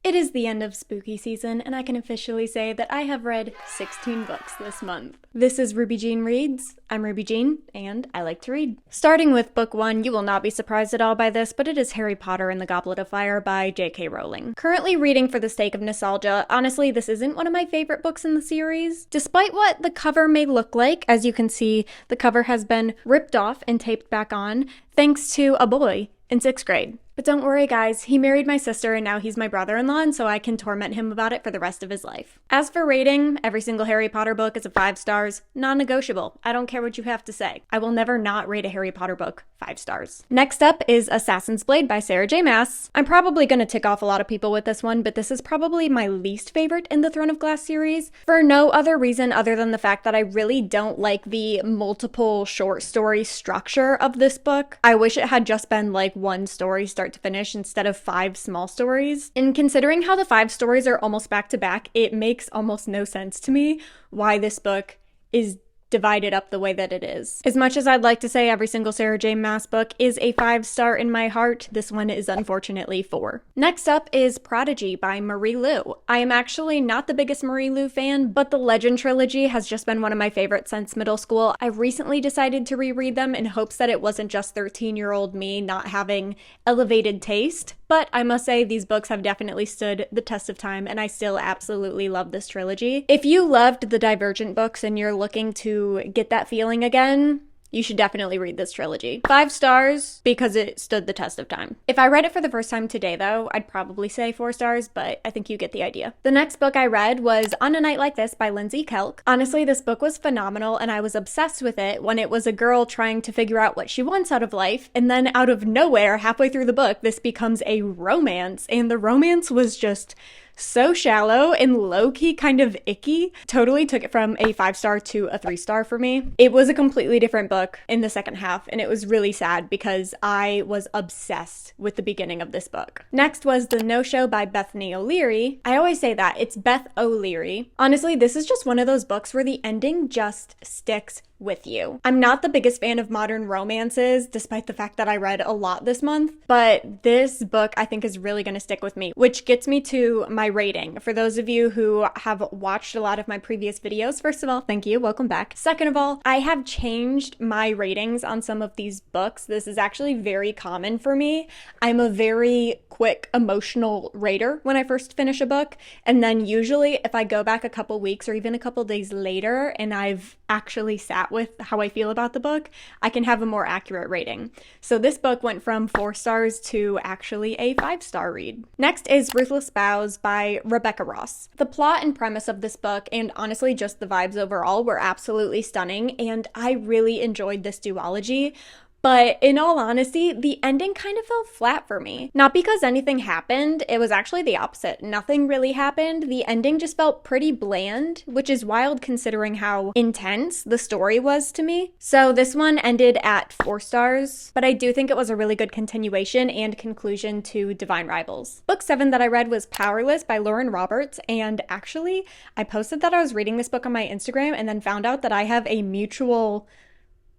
It is the end of spooky season, and I can officially say that I have read 16 books this month. This is Ruby Jean Reads. I'm Ruby Jean, and I like to read. Starting with book 1, you will not be surprised at all by this, but it is Harry Potter and the Goblet of Fire by J.K. Rowling. Currently reading for the sake of nostalgia, honestly, this isn't one of my favorite books in the series. Despite what the cover may look like, as you can see, the cover has been ripped off and taped back on, thanks to a boy in 6th grade. But don't worry guys, he married my sister and now he's my brother-in-law, and so I can torment him about it for the rest of his life. As for rating, every single Harry Potter book is a 5 stars, non-negotiable. I don't care what you have to say. I will never not rate a Harry Potter book 5 stars. Next up is Assassin's Blade by Sarah J. Maas. I'm probably gonna tick off a lot of people with this one, but this is probably my least favorite in the Throne of Glass series, for no other reason other than the fact that I really don't like the multiple short story structure of this book. I wish it had just been like one story start to finish instead of 5 small stories. And considering how the 5 stories are almost back to back, it makes almost no sense to me why this book is divided up the way that it is. As much as I'd like to say every single Sarah J. Maas book is a 5-star in my heart, this one is unfortunately 4. Next up is Prodigy by Marie Lu. I am actually not the biggest Marie Lu fan, but the Legend trilogy has just been one of my favorites since middle school. I recently decided to reread them in hopes that it wasn't just 13-year-old me not having elevated taste. But I must say these books have definitely stood the test of time, and I still absolutely love this trilogy. If you loved the Divergent books and you're looking to get that feeling again, you should definitely read this trilogy. 5 stars because it stood the test of time. If I read it for the first time today though, I'd probably say 4 stars, but I think you get the idea. The next book I read was On a Night Like This by Lindsay Kelk. Honestly, this book was phenomenal and I was obsessed with it when it was a girl trying to figure out what she wants out of life, and then out of nowhere, halfway through the book, this becomes a romance, and the romance was just so shallow and low-key kind of icky. Totally took it from a 5-star to a 3-star for me. It was a completely different book in the second half, and it was really sad because I was obsessed with the beginning of this book. Next was The No-Show by Bethany O'Leary. I always say that, it's Beth O'Leary. Honestly, this is just one of those books where the ending just sticks with you. I'm not the biggest fan of modern romances, despite the fact that I read a lot this month, but this book I think is really going to stick with me, which gets me to my rating. For those of you who have watched a lot of my previous videos, first of all, thank you, welcome back. Second of all, I have changed my ratings on some of these books. This is actually very common for me. I'm a very quick emotional rater when I first finish a book, and then usually if I go back a couple weeks or even a couple days later and I've actually sat with how I feel about the book, I can have a more accurate rating. So this book went from 4 stars to actually a 5-star read. Next is Ruthless Vows by Rebecca Ross. The plot and premise of this book, and honestly just the vibes overall, were absolutely stunning, and I really enjoyed this duology. But in all honesty, the ending kind of fell flat for me. Not because anything happened, it was actually the opposite. Nothing really happened. The ending just felt pretty bland, which is wild considering how intense the story was to me. So this one ended at 4 stars, but I do think it was a really good continuation and conclusion to Divine Rivals. Book 7 that I read was Powerless by Lauren Roberts, and actually, I posted that I was reading this book on my Instagram and then found out that I have a mutual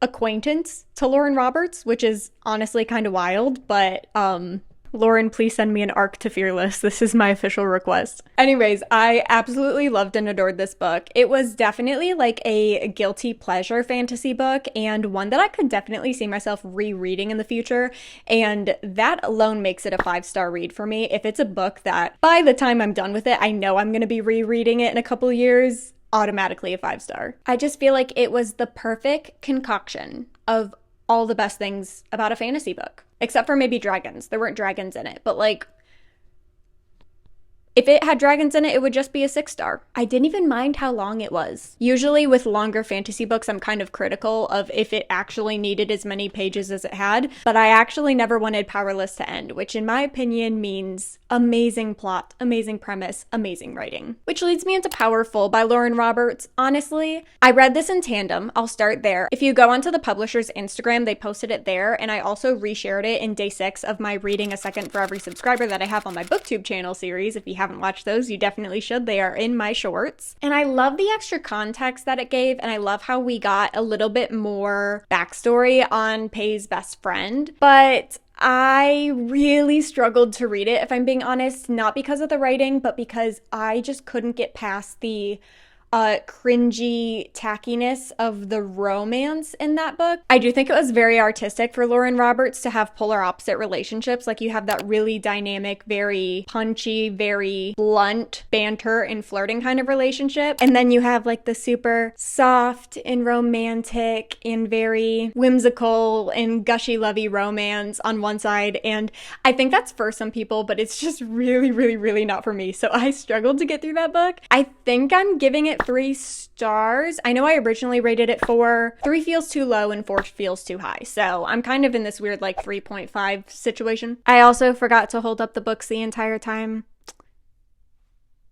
acquaintance to Lauren Roberts, which is honestly kind of wild, but Lauren, please send me an arc to Fearless. This is my official request. Anyways, I absolutely loved and adored this book. It was definitely like a guilty pleasure fantasy book, and one that I could definitely see myself rereading in the future, and that alone makes it a 5-star read for me. If it's a book that by the time I'm done with it, I know I'm going to be rereading it in a couple years, automatically a 5-star. I just feel like it was the perfect concoction of all the best things about a fantasy book. Except for maybe dragons. There weren't dragons in it, but like, if it had dragons in it, it would just be a 6-star. I didn't even mind how long it was. Usually with longer fantasy books, I'm kind of critical of if it actually needed as many pages as it had, but I actually never wanted Powerless to end, which in my opinion means amazing plot, amazing premise, amazing writing. Which leads me into Powerful by Lauren Roberts. Honestly, I read this in tandem. I'll start there. If you go onto the publisher's Instagram, they posted it there, and I also reshared it in day 6 of my Reading a Second for Every Subscriber that I have on my BookTube channel series. If you haven't watched those, you definitely should. They are in my shorts. And I love the extra context that it gave, and I love how we got a little bit more backstory on Pei's best friend. But I really struggled to read it, if I'm being honest, not because of the writing, but because I just couldn't get past the cringy tackiness of the romance in that book. I do think it was very artistic for Lauren Roberts to have polar opposite relationships. Like, you have that really dynamic, very punchy, very blunt banter and flirting kind of relationship. And then you have like the super soft and romantic and very whimsical and gushy lovey romance on one side. And I think that's for some people, but it's just really, really, really not for me. So I struggled to get through that book. I think I'm giving it 3 stars. I know I originally rated it 4. 3 feels too low and 4 feels too high. So I'm kind of in this weird like 3.5 situation. I also forgot to hold up the books the entire time.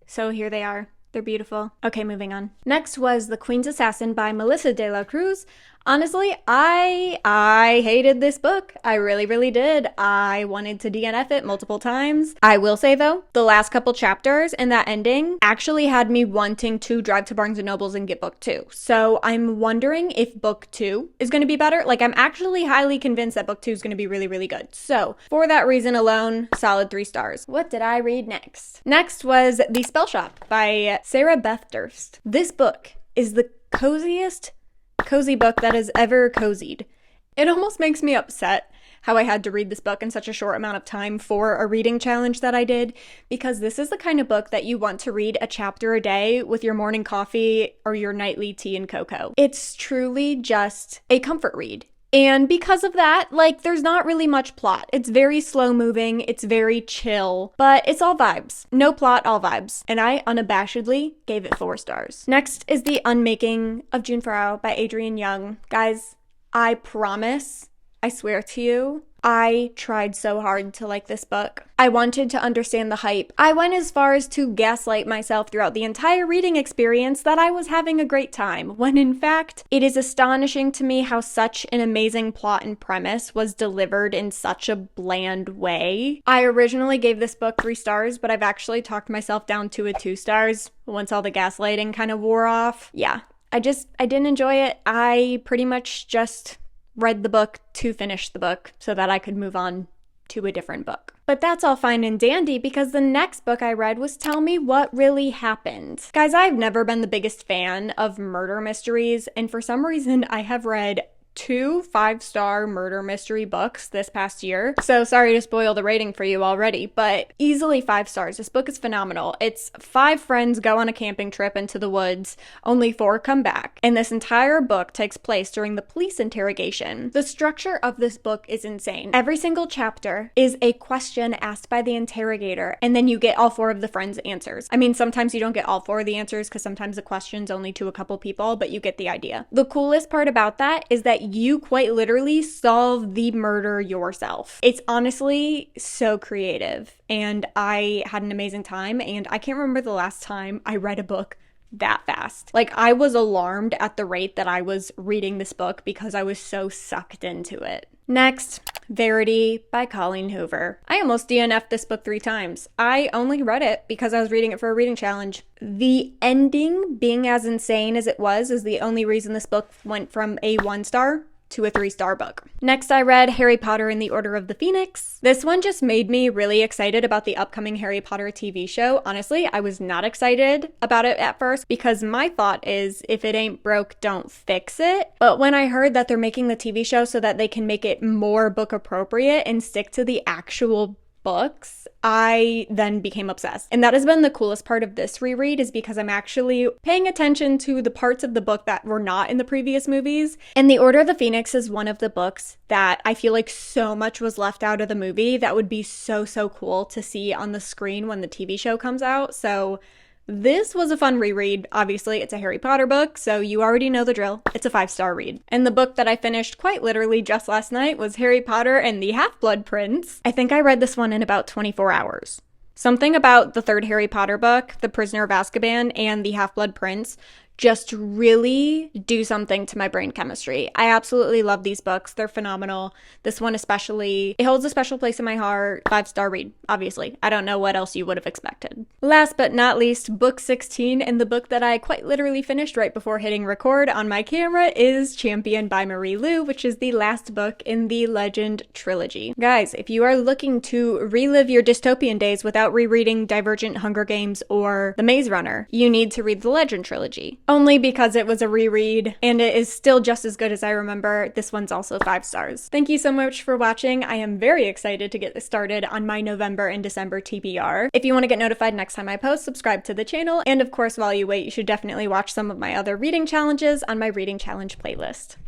So here they are. They're beautiful. Okay, moving on. Next was The Queen's Assassin by Melissa de la Cruz. Honestly, I hated this book. I really, really did. I wanted to DNF it multiple times. I will say though, the last couple chapters and that ending actually had me wanting to drive to Barnes & Noble's and get book 2. So I'm wondering if book 2 is going to be better. Like, I'm actually highly convinced that book 2 is going to be really, really good. So for that reason alone, solid 3 stars. What did I read next? Next was The Spell Shop by Sarah Beth Durst. This book is the coziest cozy book that has ever cozied. It almost makes me upset how I had to read this book in such a short amount of time for a reading challenge that I did, because this is the kind of book that you want to read a chapter a day with your morning coffee or your nightly tea and cocoa. It's truly just a comfort read. And because of that, like, there's not really much plot. It's very slow moving, it's very chill, but it's all vibes. No plot, all vibes. And I unabashedly gave it 4 stars. Next is The Unmaking of June by Adrienne Young. Guys, I promise, I swear to you, I tried so hard to like this book. I wanted to understand the hype. I went as far as to gaslight myself throughout the entire reading experience that I was having a great time, when in fact, it is astonishing to me how such an amazing plot and premise was delivered in such a bland way. I originally gave this book 3 stars, but I've actually talked myself down to a 2 stars once all the gaslighting kind of wore off. Yeah, I didn't enjoy it. I pretty much just read the book to finish the book so that I could move on to a different book. But that's all fine and dandy, because the next book I read was Tell Me What Really Happened. Guys, I've never been the biggest fan of murder mysteries, and for some reason I have read 2 5-star murder mystery books this past year. So sorry to spoil the rating for you already, but easily 5 stars. This book is phenomenal. It's 5 friends go on a camping trip into the woods, only 4 come back. And this entire book takes place during the police interrogation. The structure of this book is insane. Every single chapter is a question asked by the interrogator, and then you get all 4 of the friends' answers. I mean, sometimes you don't get all 4 of the answers because sometimes the question's only to a couple people, but you get the idea. The coolest part about that is that you quite literally solve the murder yourself. It's honestly so creative, and I had an amazing time, and I can't remember the last time I read a book that fast. Like, I was alarmed at the rate that I was reading this book because I was so sucked into it. Next, Verity by Colleen Hoover. I almost DNF'd this book 3 times. I only read it because I was reading it for a reading challenge. The ending being as insane as it was is the only reason this book went from a 1 star to a 3-star book. Next, I read Harry Potter and the Order of the Phoenix. This one just made me really excited about the upcoming Harry Potter TV show. Honestly, I was not excited about it at first because my thought is, if it ain't broke, don't fix it. But when I heard that they're making the TV show so that they can make it more book appropriate and stick to the actual books, I then became obsessed. And that has been the coolest part of this reread, is because I'm actually paying attention to the parts of the book that were not in the previous movies. And The Order of the Phoenix is one of the books that I feel like so much was left out of the movie that would be so cool to see on the screen when the TV show comes out. So this was a fun reread. Obviously, it's a Harry Potter book, so you already know the drill. It's a 5-star read. And the book that I finished quite literally just last night was Harry Potter and the HalfBlood Prince. I think I read this one in about 24 hours. Something about the 3rd Harry Potter book, The Prisoner of Azkaban, and the HalfBlood Prince just really do something to my brain chemistry. I absolutely love these books. They're phenomenal. This one especially, it holds a special place in my heart. 5-star read, obviously. I don't know what else you would have expected. Last but not least, book 16, and the book that I quite literally finished right before hitting record on my camera is Champion by Marie Lu, which is the last book in the Legend trilogy. Guys, if you are looking to relive your dystopian days without rereading Divergent, Hunger Games, or The Maze Runner, you need to read the Legend trilogy. Only because it was a reread, and it is still just as good as I remember. This one's also 5 stars. Thank you so much for watching. I am very excited to get this started on my November and December TBR. If you want to get notified next time I post, subscribe to the channel, and of course while you wait, you should definitely watch some of my other reading challenges on my reading challenge playlist.